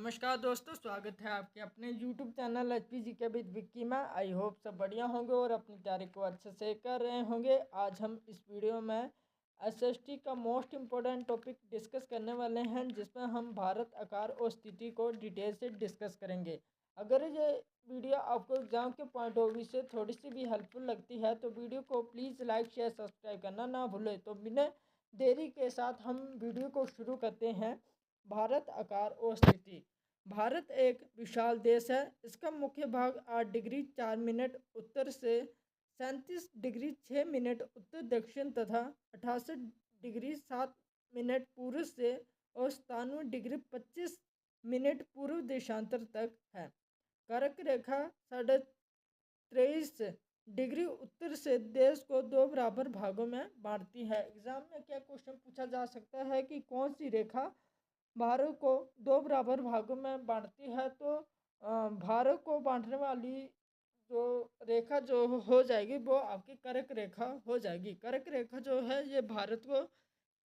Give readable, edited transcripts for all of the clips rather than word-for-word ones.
नमस्कार दोस्तों, स्वागत है आपके अपने YouTube चैनल HPG के विद विक्की में। आई होप सब बढ़िया होंगे और अपनी तैयारी को अच्छे से कर रहे होंगे। आज हम इस वीडियो में SST का मोस्ट इम्पोर्टेंट टॉपिक डिस्कस करने वाले हैं, जिसमें हम भारत आकार और स्थिति को डिटेल से डिस्कस करेंगे। अगर ये वीडियो आपको एग्जाम के पॉइंट ऑफ व्यू से थोड़ी सी भी हेल्पफुल लगती है तो वीडियो को प्लीज़ लाइक शेयर सब्सक्राइब करना ना भूलें। तो बिना देरी के साथ हम वीडियो को शुरू करते हैं। भारत आकार और स्थिति। भारत एक विशाल देश है। इसका मुख्य भाग 8 डिग्री 4 मिनट उत्तर से 37 डिग्री 6 मिनट उत्तर दक्षिण तथा 68 डिग्री 7 मिनट पूर्व से और 97 डिग्री 25 मिनट पूर्व देशांतर तक है। कर्क रेखा 23.5 डिग्री उत्तर से देश को दो बराबर भागों में बांटती है। एग्जाम में क्या क्वेश्चन पूछा जा सकता है कि कौन सी रेखा भारत को दो बराबर भागों में बांटती है। तो भारत को बांटने वाली जो रेखा जो हो जाएगी वो आपकी कर्क रेखा हो जाएगी। कर्क रेखा जो है ये भारत को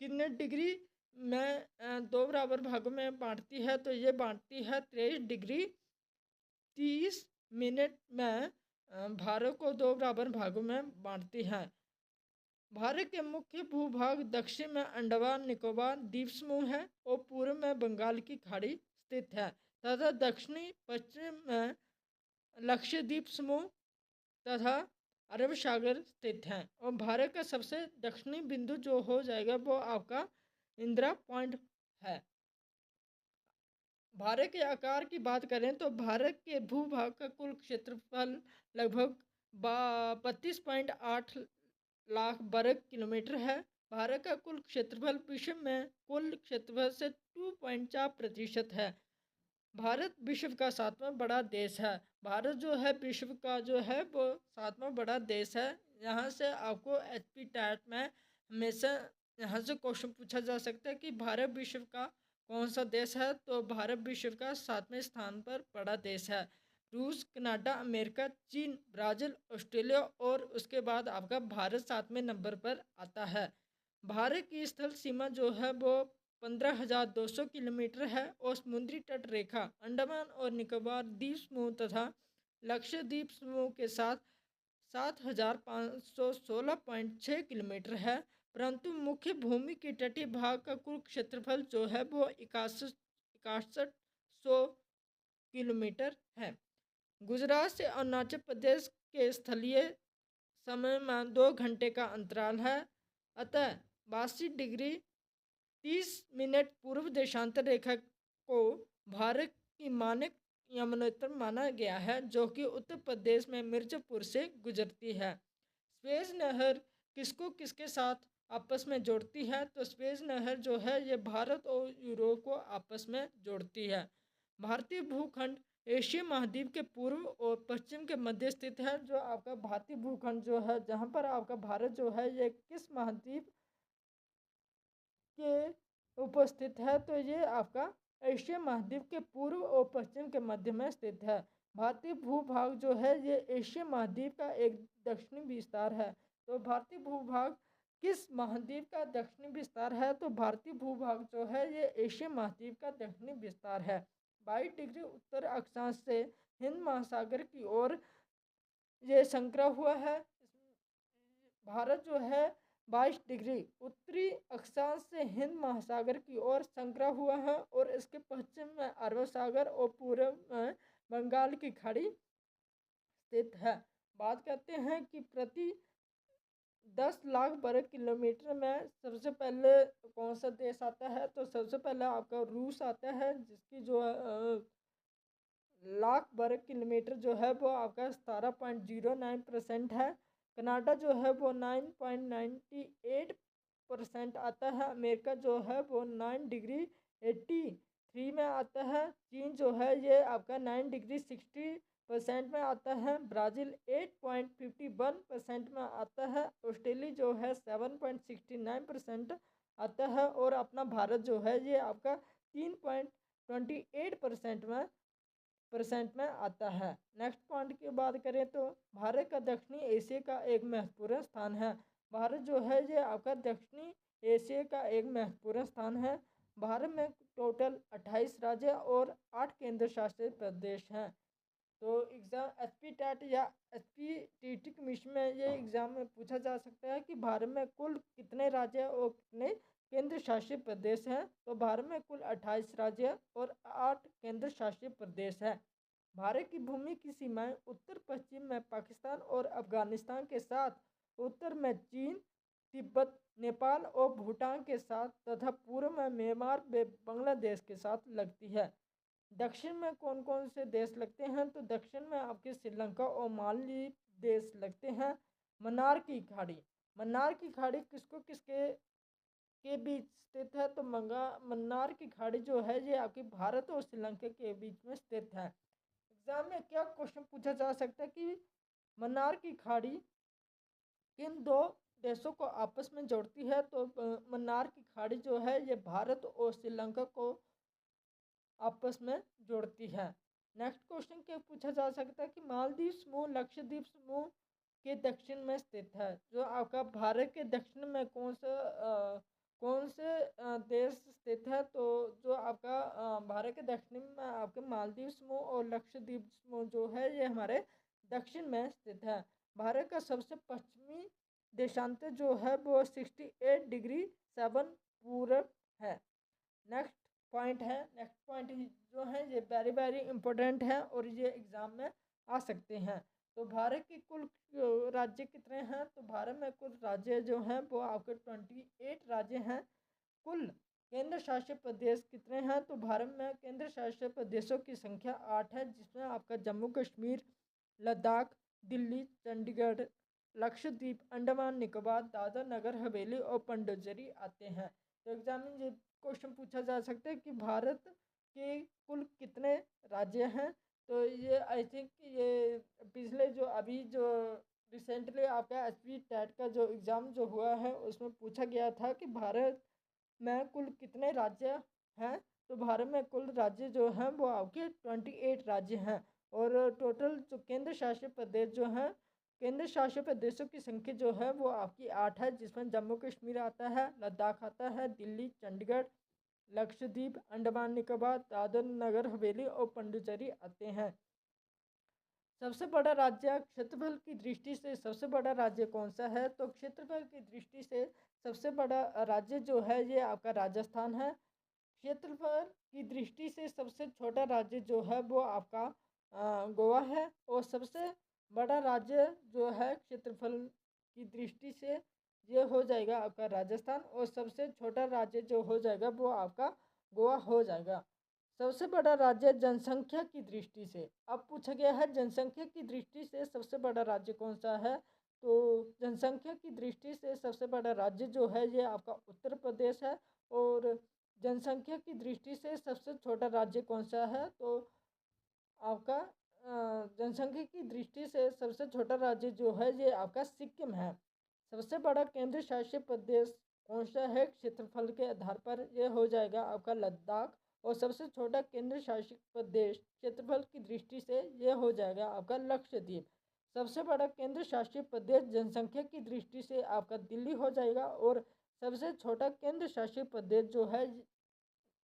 कितने डिग्री में दो बराबर भागों में बांटती है, तो ये बांटती है 23 डिग्री 30 मिनट में भारत को दो बराबर भागों में बांटती है। भारत के मुख्य भूभाग दक्षिण में अंडमान निकोबार द्वीप समूह है और पूर्व में बंगाल की खाड़ी स्थित है तथा दक्षिणी पश्चिम में लक्षद्वीप समूह तथा अरब सागर स्थित है। और भारत का सबसे दक्षिणी बिंदु जो हो जाएगा वो आपका इंदिरा पॉइंट है। भारत के आकार की बात करें तो भारत के भूभाग का कुल क्षेत्रफल लगभग 32.8 लाख वर्ग किलोमीटर है। भारत का कुल क्षेत्रफल विश्व में कुल क्षेत्रफल से 2.4% है। भारत विश्व का 7वां बड़ा देश है। भारत जो है विश्व का जो है वो 7वां बड़ा देश है। यहाँ से आपको HP टाइप में हमेशा यहाँ से क्वेश्चन पूछा जा सकता है कि भारत विश्व का कौन सा देश है, तो भारत विश्व का 7वें स्थान पर बड़ा देश है। रूस, कनाडा, अमेरिका, चीन, ब्राज़ील, ऑस्ट्रेलिया और उसके बाद आपका भारत 7वें नंबर पर आता है। भारत की स्थल सीमा जो है वो 15,200 किलोमीटर है और समुद्री तट रेखा अंडमान और निकोबार द्वीप समूह तथा लक्षद्वीप समूह के साथ 7,516.6 किलोमीटर है। परंतु मुख्य भूमि के तटीय भाग का कुल क्षेत्रफल जो है वो 6100 किलोमीटर है। गुजरात से अरुणाचल प्रदेश के स्थलीय समय में 2 घंटे का अंतराल है। अतः 82 डिग्री 30 मिनट पूर्व देशांतर रेखा को भारत की मानक यमुनोत्तर माना गया है, जो कि उत्तर प्रदेश में मिर्जापुर से गुजरती है। स्वेज नहर किसको किसके साथ आपस में जोड़ती है, तो स्वेज नहर जो है ये भारत और यूरोप को आपस में जोड़ती है। भारतीय भूखंड एशिया महाद्वीप के पूर्व और पश्चिम के मध्य स्थित है। जो आपका भारतीय भूखंड जो है जहाँ पर आपका भारत जो है ये किस महाद्वीप के उपस्थित है, तो ये आपका एशिया महाद्वीप के पूर्व और पश्चिम के मध्य में स्थित है। भारतीय भूभाग जो है ये एशिया महाद्वीप का एक दक्षिणी विस्तार है। तो भारतीय भूभाग किस महाद्वीप का दक्षिणी विस्तार है, तो भारतीय भूभाग जो है ये एशिया महाद्वीप का दक्षिणी विस्तार है। 22 डिग्री उत्तर अक्षांश से हिंद महासागर की ओर ये संकरा हुआ है। भारत जो है 22 डिग्री उत्तरी अक्षांश से हिंद महासागर की ओर संकरा हुआ है और इसके पश्चिम में अरब सागर और पूर्व में बंगाल की खाड़ी स्थित है। बात करते हैं कि प्रति 10 लाख वर्ग किलोमीटर में सबसे पहले कौन सा देश आता है, तो सबसे पहले आपका रूस आता है, जिसकी जो लाख वर्ग किलोमीटर जो है वो आपका 17.09% है। कनाडा जो है वो 9.98% आता है। अमेरिका जो है वो 9 डिग्री 83 में आता है। चीन जो है ये आपका 9 डिग्री 60% में आता है। ब्राज़ील 8.51% में आता है। ऑस्ट्रेलिया जो है 7.69% आता है और अपना भारत जो है ये आपका 3.28% में आता है। नेक्स्ट पॉइंट की बात करें तो भारत का दक्षिणी एशिया का एक महत्वपूर्ण स्थान है। भारत जो है ये आपका दक्षिणी एशिया का एक महत्वपूर्ण स्थान है। भारत में टोटल 28 राज्य और 8 केंद्र शासित प्रदेश हैं। तो एग्ज़ाम एसपी टेट या एसपी टीटी कमीशन में ये एग्ज़ाम में पूछा जा सकता है कि भारत में कुल कितने राज्य और कितने केंद्र शासित प्रदेश हैं। तो भारत में कुल 28 राज्य और 8 केंद्र शासित प्रदेश हैं। भारत की भूमि की सीमाएं उत्तर पश्चिम में पाकिस्तान और अफगानिस्तान के साथ, उत्तर में चीन, तिब्बत, नेपाल और भूटान के साथ तथा पूर्व में म्यांमार व बांग्लादेश के साथ लगती है। दक्षिण में कौन कौन से देश लगते हैं? तो दक्षिण में आपके श्रीलंका और मालदीव देश लगते हैं। मन्नार की खाड़ी, मन्नार की खाड़ी किसको किसके के बीच स्थित है? तो मन्नार की खाड़ी जो है ये आपकी भारत और श्रीलंका के बीच में स्थित है। एग्जाम में क्या क्वेश्चन पूछा जा सकता है कि मन्नार की खाड़ी किन दो देशों को आपस में जोड़ती है? तो मन्नार की खाड़ी जो है ये भारत और श्रीलंका को आपस में जोड़ती है। नेक्स्ट क्वेश्चन क्या पूछा जा सकता है कि मालदीव समूह लक्षद्वीप समूह के दक्षिण में स्थित है। जो आपका भारत के दक्षिण में कौन से देश स्थित है? तो जो आपका भारत के दक्षिण में आपके मालदीव समूह और लक्षद्वीप समूह जो है ये हमारे दक्षिण में स्थित है। भारत का सबसे पश्चिमी देशांतर जो है वो 68 डिग्री 7 पूरब है। नेक्स्ट पॉइंट जो है ये वेरी वेरी इंपॉर्टेंट है और ये एग्ज़ाम में आ सकते हैं। तो भारत के कुल राज्य कितने हैं? तो भारत में कुल राज्य जो हैं वो आपके 28 राज्य हैं। कुल केंद्र शासित प्रदेश कितने हैं? तो भारत में केंद्र शासित प्रदेशों की संख्या 8 है, जिसमें आपका जम्मू कश्मीर, लद्दाख, दिल्ली, चंडीगढ़, लक्षद्वीप, अंडमान निकोबार, दादरा नगर हवेली और पुडुचेरी आते हैं। तो एग्जाम में ये क्वेश्चन पूछा जा सकता है कि भारत के कुल कितने राज्य हैं? तो ये आई थिंक ये पिछले जो रिसेंटली आपका एसपी टेट का जो एग्ज़ाम जो हुआ है उसमें पूछा गया था कि भारत में कुल कितने राज्य हैं। तो भारत में कुल राज्य जो हैं वो आपके 28 राज्य हैं और टोटल जो केंद्र शासित प्रदेश जो हैं, केंद्र शासित प्रदेशों की संख्या जो है वो आपकी 8 है, जिसमें जम्मू कश्मीर आता है, लद्दाख आता है, दिल्ली, चंडीगढ़, लक्षद्वीप, अंडमान निकोबार, दादर नगर हवेली और पुडुचेरी आते हैं। सबसे बड़ा राज्य क्षेत्रफल की दृष्टि से सबसे बड़ा राज्य कौन सा है? तो क्षेत्रफल की दृष्टि से सबसे बड़ा राज्य जो है ये आपका राजस्थान है। क्षेत्रफल की दृष्टि से सबसे छोटा राज्य जो है वो आपका गोवा है और सबसे बड़ा राज्य जो है क्षेत्रफल की दृष्टि से ये हो जाएगा आपका राजस्थान और सबसे छोटा राज्य जो हो जाएगा वो आपका गोवा हो जाएगा। सबसे बड़ा राज्य जनसंख्या की दृष्टि से अब पूछा गया है जनसंख्या की दृष्टि से सबसे बड़ा राज्य कौन सा है? तो जनसंख्या की दृष्टि से सबसे बड़ा राज्य जो है ये आपका उत्तर प्रदेश है और जनसंख्या की दृष्टि से सबसे छोटा राज्य कौन सा है? तो आपका जनसंख्या की दृष्टि से सबसे छोटा राज्य जो है ये आपका सिक्किम है। सबसे बड़ा केंद्र शासित प्रदेश कौन सा है? क्षेत्रफल के आधार पर यह हो जाएगा आपका लद्दाख और सबसे छोटा केंद्र शासित प्रदेश क्षेत्रफल की दृष्टि से यह हो जाएगा आपका लक्षद्वीप। सबसे बड़ा केंद्र शासित प्रदेश जनसंख्या की दृष्टि से आपका दिल्ली हो जाएगा और सबसे छोटा केंद्र शासित प्रदेश जो है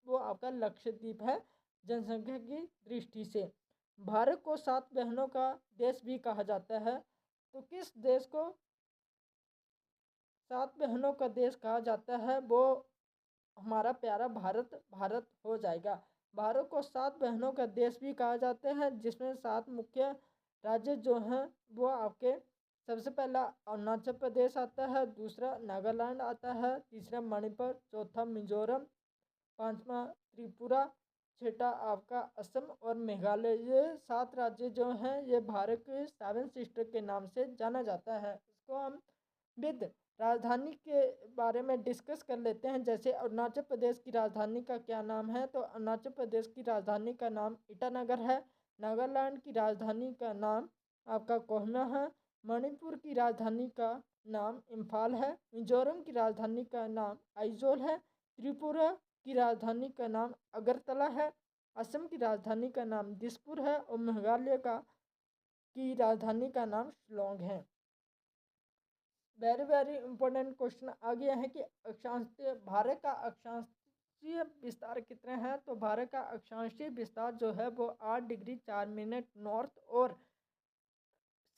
वो आपका लक्षद्वीप है जनसंख्या की दृष्टि से। भारत को 7 बहनों का देश भी कहा जाता है। तो किस देश को 7 बहनों का देश कहा जाता है? वो हमारा प्यारा भारत हो जाएगा। भारत को 7 बहनों का देश भी कहा जाता है, जिसमें 7 मुख्य राज्य जो हैं वो आपके सबसे पहला अरुणाचल प्रदेश आता है, दूसरा नागालैंड आता है, तीसरा मणिपुर, चौथा मिजोरम, पांचवा त्रिपुरा, छठा आपका असम और मेघालय। ये 7 राज्य जो हैं ये भारत के 7 सिस्टर के नाम से जाना जाता है। इसको हम विद राजधानी के बारे में डिस्कस कर लेते हैं। जैसे अरुणाचल प्रदेश की राजधानी का क्या नाम है? तो अरुणाचल प्रदेश की राजधानी का नाम ईटानगर है। नागालैंड की राजधानी का नाम आपका कोहिमा है। मणिपुर की राजधानी का नाम इम्फाल है। मिजोरम की राजधानी का नाम आइजोल है। त्रिपुरा की राजधानी का नाम अगरतला है। असम की राजधानी का नाम दिसपुर है और मेघालय की राजधानी का नाम शिलोंग है। वेरी वेरी इंपॉर्टेंट क्वेश्चन आ गया है कि अक्षांश भारत का अक्षांश अक्षांशीय विस्तार कितने हैं? तो भारत का अक्षांशीय विस्तार जो है वो 8 डिग्री 4 मिनट नॉर्थ और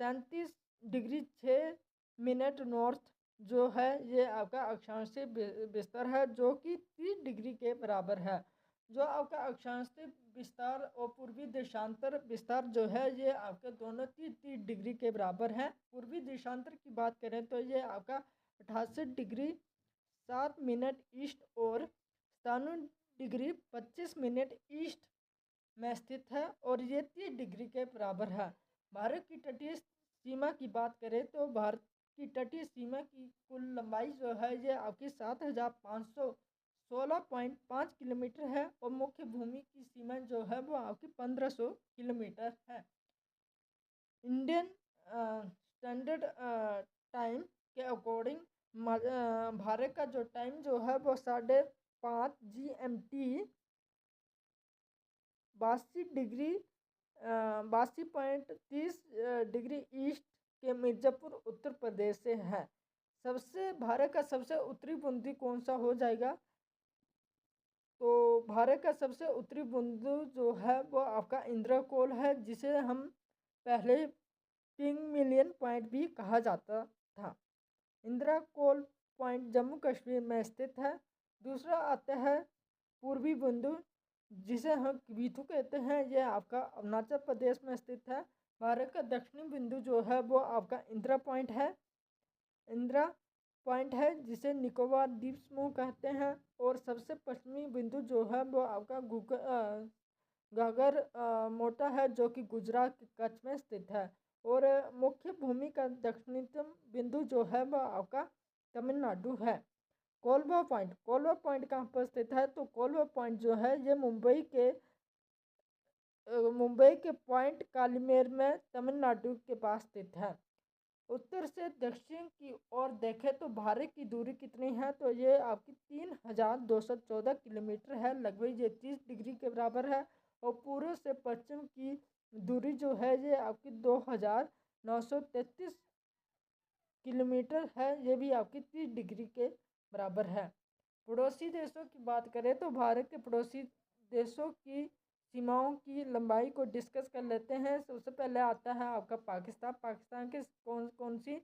37 डिग्री 6 मिनट नॉर्थ जो है ये आपका अक्षांशीय विस्तार है, जो कि 30 डिग्री के बराबर है। जो आपका अक्षांशीय विस्तार और पूर्वी देशांतर विस्तार जो है ये आपके दोनों 30 डिग्री के बराबर हैं। पूर्वी देशांतर की बात करें तो ये आपका 88 डिग्री 7 मिनट ईस्ट और 97 डिग्री 25 मिनट ईस्ट में स्थित है और ये 30 डिग्री के बराबर है। भारत की तटीय सीमा की बात करें तो भारत की तटीय सीमा की कुल लंबाई जो है ये आपकी 7516.5 किलोमीटर है और मुख्य भूमि की सीमा जो है वो आपकी 1500 किलोमीटर है। इंडियन स्टैंडर्ड टाइम के अकॉर्डिंग भारत का जो टाइम जो है वो 5:30 GMT 82.30 डिग्री ईस्ट के मिर्ज़ापुर उत्तर प्रदेश से है। सबसे भारत का सबसे उत्तरी बिंदु कौन सा हो जाएगा? तो भारत का सबसे उत्तरी बिंदु जो है वो आपका इंदिरा कोल है, जिसे हम पहले पिंग मिलियन पॉइंट भी कहा जाता था। इंदिरा कोल पॉइंट जम्मू कश्मीर में स्थित है। दूसरा आता है पूर्वी बिंदु, जिसे हम वीथू कहते हैं, यह आपका अरुणाचल प्रदेश में स्थित है। भारत का दक्षिणी बिंदु जो है वो आपका इंदिरा पॉइंट है। इंदिरा पॉइंट है जिसे निकोबार द्वीप समूह कहते हैं। और सबसे पश्चिमी बिंदु जो है वो आपका घाघर मोटा है, जो कि गुजरात के कच्छ में स्थित है। और मुख्य भूमि का दक्षिणतम बिंदु जो है वह आपका तमिलनाडु है। कोलवा पॉइंट कहाँ पर स्थित है? तो कोलवा पॉइंट जो है ये मुंबई के पॉइंट कालीमेर में तमिलनाडु के पास स्थित है। उत्तर से दक्षिण की ओर देखें तो भारत की दूरी कितनी है? तो ये आपकी 3214 किलोमीटर है, लगभग ये 30 डिग्री के बराबर है। और पूर्व से पश्चिम की दूरी जो है ये आपकी 2933 किलोमीटर है, ये भी आपकी 30 डिग्री के बराबर है। पड़ोसी देशों की बात करें तो भारत के पड़ोसी देशों की सीमाओं की लंबाई को डिस्कस कर लेते हैं। सबसे पहले आता है आपका पाकिस्तान के कौन कौन सी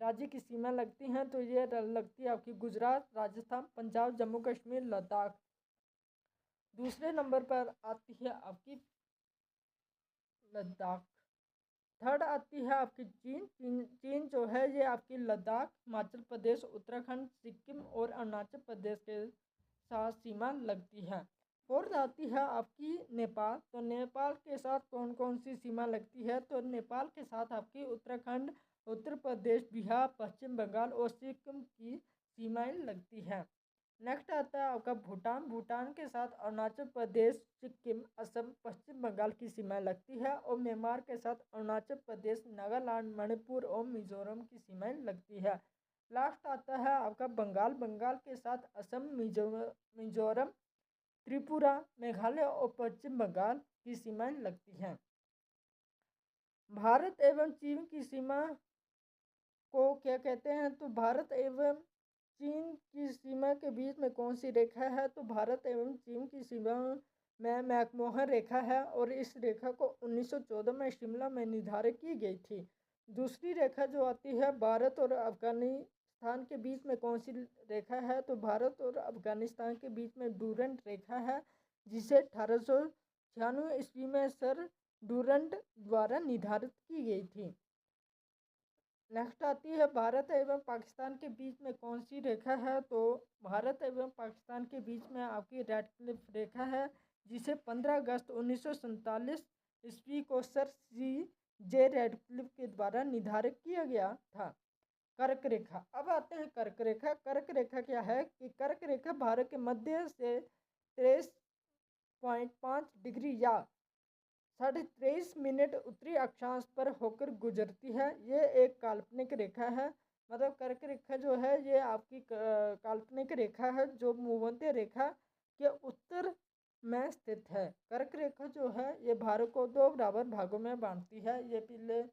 राज्य की सीमा लगती हैं? तो ये लगती है आपकी गुजरात, राजस्थान, पंजाब, जम्मू कश्मीर, लद्दाख। दूसरे नंबर पर आती है आपकी लद्दाख। थर्ड आती है आपकी चीन जो है ये आपकी लद्दाख, हिमाचल प्रदेश, उत्तराखंड, सिक्किम और अरुणाचल प्रदेश के साथ सीमा लगती है। फोर्थ आती है आपकी नेपाल। तो नेपाल के साथ कौन कौन सी सीमा लगती है? तो नेपाल के साथ आपकी उत्तराखंड, उत्तर प्रदेश, बिहार, पश्चिम बंगाल और सिक्किम की सीमाएं लगती हैं। नेक्स्ट आता है आपका भूटान के साथ अरुणाचल प्रदेश, सिक्किम, असम, पश्चिम बंगाल की सीमाएं लगती है। और म्यांमार के साथ अरुणाचल प्रदेश, नागालैंड, मणिपुर और मिजोरम की सीमाएं लगती है। लास्ट आता है आपका बंगाल के साथ असम, मिजोरम, त्रिपुरा, मेघालय और पश्चिम बंगाल की सीमाएं लगती हैं। भारत एवं चीन की सीमा को क्या कहते हैं? तो भारत एवं चीन की सीमा के बीच में कौन सी रेखा है? तो भारत एवं चीन की सीमा में मैकमोहन रेखा है और इस रेखा को 1914 में शिमला में निर्धारित की गई थी। दूसरी रेखा जो आती है भारत और अफगानिस्तान के बीच में कौन सी रेखा है? तो भारत और अफगानिस्तान के बीच में डूरंट रेखा है, जिसे 1896 ईस्वी में सर डूरंट द्वारा निर्धारित की गई थी। नेक्स्ट आती है भारत एवं पाकिस्तान के बीच में कौन सी रेखा है? तो भारत एवं पाकिस्तान के बीच में आपकी रेडक्लिफ रेखा है, जिसे 15 अगस्त 1947 ईस्वी को सर CJ रेडक्लिफ के द्वारा निर्धारित किया गया था। कर्क रेखा। अब आते हैं कर्क रेखा। कर्क रेखा क्या है? कि कर्क रेखा भारत के मध्य से 23.5 डिग्री या 23.5 मिनट उत्तरी अक्षांश पर होकर गुजरती है। ये एक काल्पनिक रेखा है। मतलब कर्क रेखा जो है ये आपकी काल्पनिक रेखा है जो भूमध्य रेखा के उत्तर में स्थित है। कर्क रेखा जो है ये भारत को 2 बराबर भागों में बांटती है। ये पहले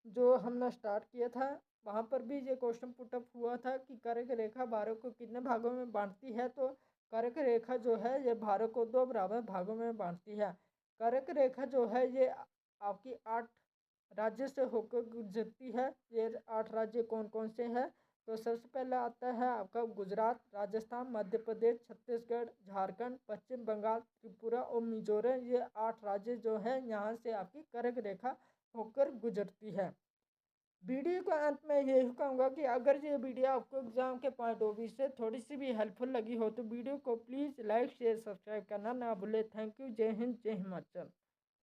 जो हमने स्टार्ट किया था वहाँ पर भी ये क्वेश्चन पुटअप हुआ था कि कर्क रेखा भारत को कितने भागों में बांटती है। तो कर्क रेखा जो है ये भारत को 2 बराबर भागों में बांटती है। कर्क रेखा जो है ये आपकी 8 राज्य से होकर गुजरती है। ये 8 राज्य कौन कौन से हैं? तो सबसे पहले आता है आपका गुजरात, राजस्थान, मध्य प्रदेश, छत्तीसगढ़, झारखंड, पश्चिम बंगाल, त्रिपुरा और मिजोरम। ये 8 राज्य जो हैं यहाँ से आपकी कर्क रेखा होकर गुजरती है। वीडियो को अंत में यही कहूँगा कि अगर ये वीडियो आपको एग्जाम के पॉइंट ऑफ व्यू से थोड़ी सी भी हेल्पफुल लगी हो तो वीडियो को प्लीज़ लाइक शेयर सब्सक्राइब करना ना भूले। Thank you. जय हिंद, जय हिमाचल।